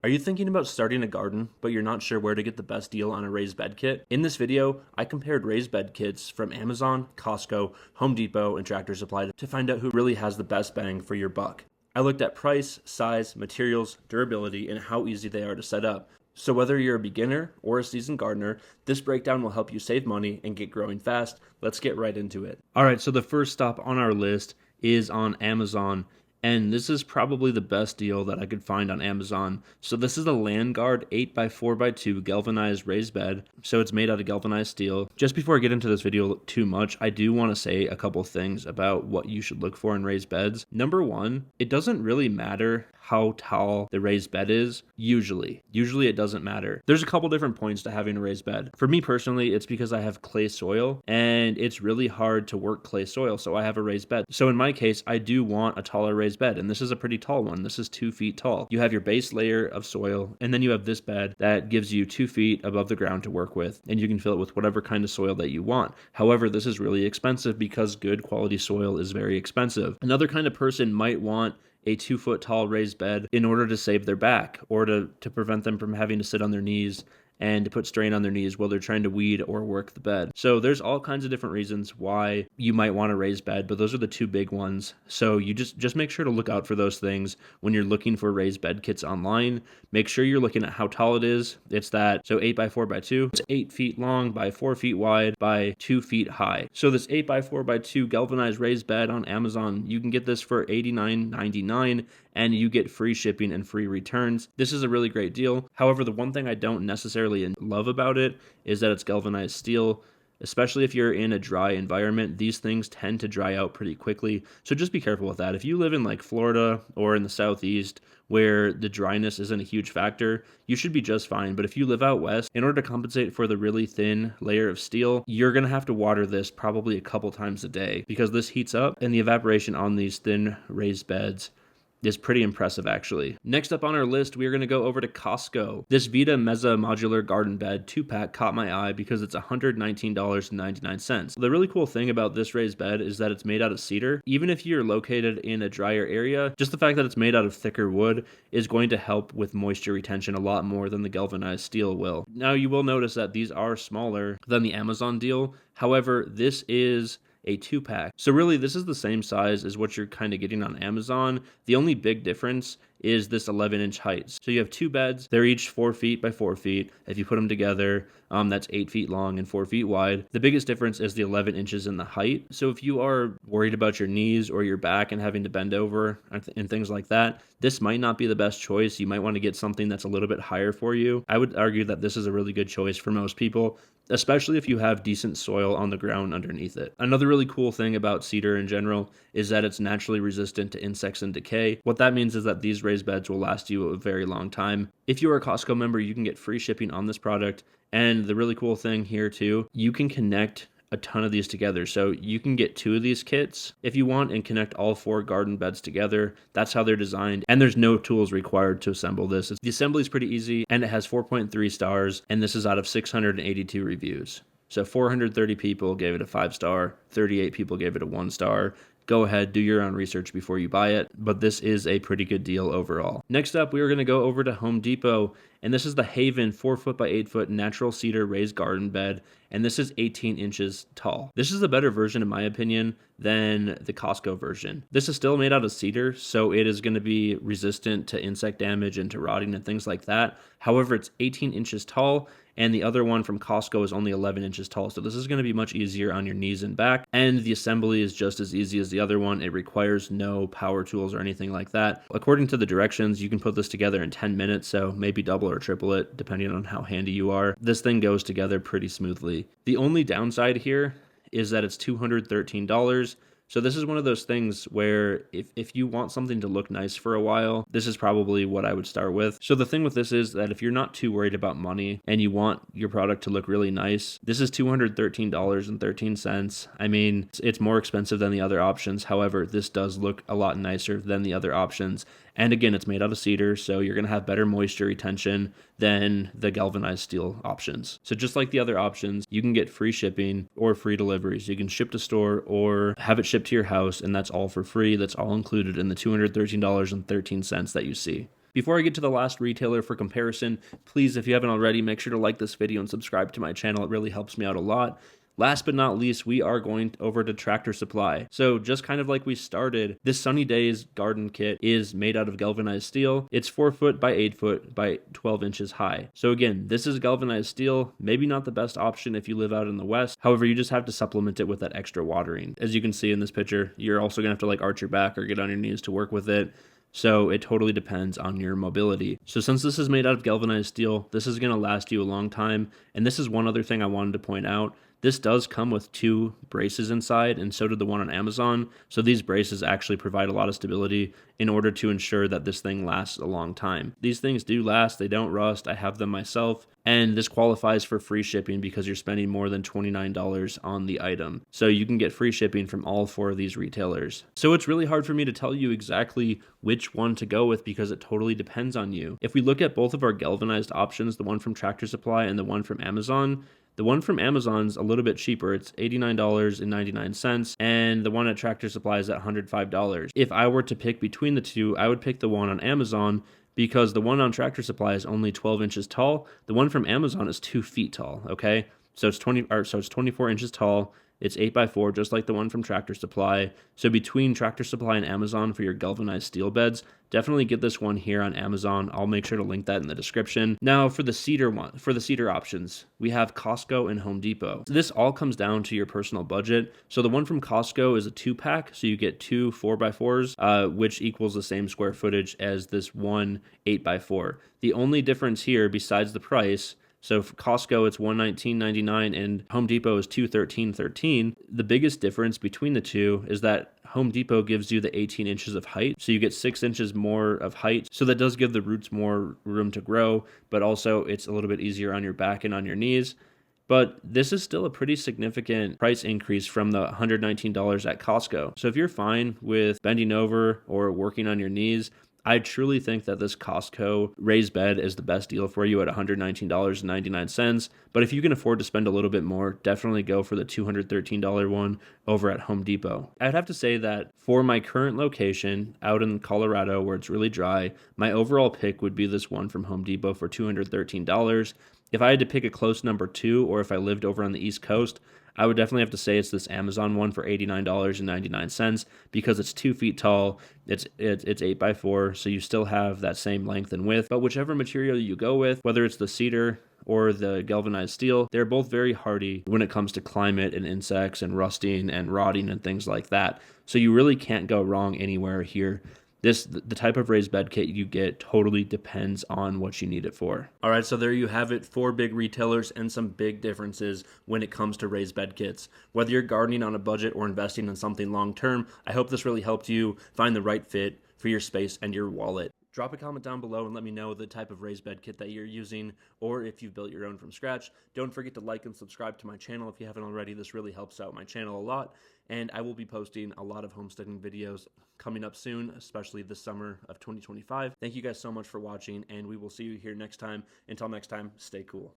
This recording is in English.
Are you thinking about starting a garden, but you're not sure where to get the best deal on a raised bed kit? In this video, I compared raised bed kits from Amazon, Costco, Home Depot, and Tractor Supply to find out who really has the best bang for your buck. I looked at price, size, materials, durability, and how easy they are to set up. So whether you're a beginner or a seasoned gardener, this breakdown will help you save money and get growing fast. Let's get right into it. All right, so the first stop on our list is on Amazon. And this is probably the best deal that I could find on Amazon. So this is a Landguard 8x4x2 galvanized raised bed. So it's made out of galvanized steel. Just before I get into this video too much, I do want to say a couple things about what you should look for in raised beds. Number one, it doesn't really matter how tall the raised bed is, usually. Usually it doesn't matter. There's a couple different points to having a raised bed. For me personally, it's because I have clay soil and it's really hard to work clay soil, so I have a raised bed. So in my case, I do want a taller raised bed, and this is a pretty tall one. This is 2 feet tall. You have your base layer of soil, and then you have this bed that gives you 2 feet above the ground to work with, and you can fill it with whatever kind of soil that you want. However, this is really expensive because good quality soil is very expensive. Another kind of person might want a 2 foot tall raised bed in order to save their back or to prevent them from having to sit on their knees and to put strain on their knees while they're trying to weed or work the bed. So there's all kinds of different reasons why you might want a raised bed, but those are the two big ones. So you just make sure to look out for those things when you're looking for raised bed kits online. Make sure you're looking at how tall it is. It's that, so 8x4x2, it's 8 feet long by 4 feet wide by 2 feet high. So this 8x4x2 galvanized raised bed on Amazon, you can get this for $89.99 and you get free shipping and free returns. This is a really great deal. However, the one thing I don't necessarily love about it is that it's galvanized steel. Especially if you're in a dry environment, these things tend to dry out pretty quickly. So just be careful with that. If you live in like Florida or in the Southeast where the dryness isn't a huge factor, you should be just fine. But if you live out west, in order to compensate for the really thin layer of steel, you're going to have to water this probably a couple times a day because this heats up and the evaporation on these thin raised beds is pretty impressive, actually. Next up on our list, we are going to go over to Costco. This Vita Mezza modular garden bed 2-pack caught my eye because it's $119.99. The really cool thing about this raised bed is that it's made out of cedar. Even if you're located in a drier area, just the fact that it's made out of thicker wood is going to help with moisture retention a lot more than the galvanized steel will. Now, you will notice that these are smaller than the Amazon deal. However, this is a 2-pack. So really, this is the same size as what you're kind of getting on Amazon. The only big difference is this 11-inch height. So you have 2 beds. They're each 4 feet by 4 feet. If you put them together, that's 8 feet long and 4 feet wide. The biggest difference is the 11 inches in the height. So if you are worried about your knees or your back and having to bend over and things like that, this might not be the best choice. You might want to get something that's a little bit higher for you. I would argue that this is a really good choice for most people, especially if you have decent soil on the ground underneath it. Another really cool thing about cedar in general is that it's naturally resistant to insects and decay. What that means is that these raised beds will last you a very long time. If you are a Costco member, you can get free shipping on this product. And the really cool thing here too, you can connect a ton of these together. So you can get 2 of these kits if you want and connect all 4 garden beds together. That's how they're designed. And there's no tools required to assemble this. The assembly is pretty easy and it has 4.3 stars. And this is out of 682 reviews. So 430 people gave it a 5-star, 38 people gave it a 1-star. Go ahead, do your own research before you buy it, but this is a pretty good deal overall. Next up, we are going to go over to Home Depot, and this is the Haven 4 foot by 8 foot natural cedar raised garden bed, and this is 18 inches tall. This is a better version, in my opinion, than the Costco version. This is still made out of cedar, so it is going to be resistant to insect damage and to rotting and things like that. However, it's 18 inches tall, and the other one from Costco is only 11 inches tall. So this is going to be much easier on your knees and back. And the assembly is just as easy as the other one. It requires no power tools or anything like that. According to the directions, you can put this together in 10 minutes. So maybe double or triple it, depending on how handy you are. This thing goes together pretty smoothly. The only downside here is that it's $213. So this is one of those things where if you want something to look nice for a while, this is probably what I would start with. So the thing with this is that if you're not too worried about money and you want your product to look really nice, this is $213.13. I mean, it's more expensive than the other options. However, this does look a lot nicer than the other options. And again, it's made out of cedar, so you're going to have better moisture retention than the galvanized steel options. So just like the other options, you can get free shipping or free deliveries. You can ship to store or have it shipped to your house, and that's all for free. That's all included in the $213.13 that you see. Before I get to the last retailer for comparison, please, if you haven't already, make sure to like this video and subscribe to my channel. It really helps me out a lot. Last but not least, we are going over to Tractor Supply. So just kind of like we started, this Sunny Days garden kit is made out of galvanized steel. It's 4 foot by 8 foot by 12 inches high. So again, this is galvanized steel, maybe not the best option if you live out in the West. However, you just have to supplement it with that extra watering. As you can see in this picture, you're also gonna have to like arch your back or get on your knees to work with it. So it totally depends on your mobility. So since this is made out of galvanized steel, this is gonna last you a long time. And this is one other thing I wanted to point out. This does come with 2 braces inside, and so did the one on Amazon. So these braces actually provide a lot of stability in order to ensure that this thing lasts a long time. These things do last, they don't rust. I have them myself, and this qualifies for free shipping because you're spending more than $29 on the item. So you can get free shipping from all 4 of these retailers. So it's really hard for me to tell you exactly which one to go with because it totally depends on you. If we look at both of our galvanized options, the one from Tractor Supply and the one from Amazon, the one from Amazon's a little bit cheaper. It's $89.99, and the one at Tractor Supply is at $105. If I were to pick between the two, I would pick the one on Amazon because the one on Tractor Supply is only 12 inches tall. The one from Amazon is 2 feet tall, okay? So it's 24 inches tall. It's 8x4, just like the one from Tractor Supply. So between Tractor Supply and Amazon for your galvanized steel beds, definitely get this one here on Amazon. I'll make sure to link that in the description. Now for the cedar options, we have Costco and Home Depot. So this all comes down to your personal budget. So the one from Costco is a 2-pack, so you get 2 4x4s, which equals the same square footage as this one 8x4. The only difference here, besides the price, so for Costco, it's $119.99 and Home Depot is $213.13. The biggest difference between the two is that Home Depot gives you the 18 inches of height. So you get 6 inches more of height. So that does give the roots more room to grow, but also it's a little bit easier on your back and on your knees. But this is still a pretty significant price increase from the $119 at Costco. So if you're fine with bending over or working on your knees, I truly think that this Costco raised bed is the best deal for you at $119.99. But if you can afford to spend a little bit more, definitely go for the $213 one over at Home Depot. I'd have to say that for my current location out in Colorado where it's really dry, my overall pick would be this one from Home Depot for $213. If I had to pick a close number 2, or if I lived over on the East Coast, I would definitely have to say it's this Amazon one for $89.99 because it's 2 feet tall. It's 8x4, so you still have that same length and width. But whichever material you go with, whether it's the cedar or the galvanized steel, they're both very hardy when it comes to climate and insects and rusting and rotting and things like that. So you really can't go wrong anywhere here. The type of raised bed kit you get totally depends on what you need it for. All right, so there you have it, 4 big retailers and some big differences when it comes to raised bed kits. Whether you're gardening on a budget or investing in something long-term, I hope this really helped you find the right fit for your space and your wallet. Drop a comment down below and let me know the type of raised bed kit that you're using, or if you've built your own from scratch. Don't forget to like and subscribe to my channel if you haven't already. This really helps out my channel a lot, and I will be posting a lot of homesteading videos coming up soon, especially this summer of 2025. Thank you guys so much for watching, and we will see you here next time. Until next time, stay cool.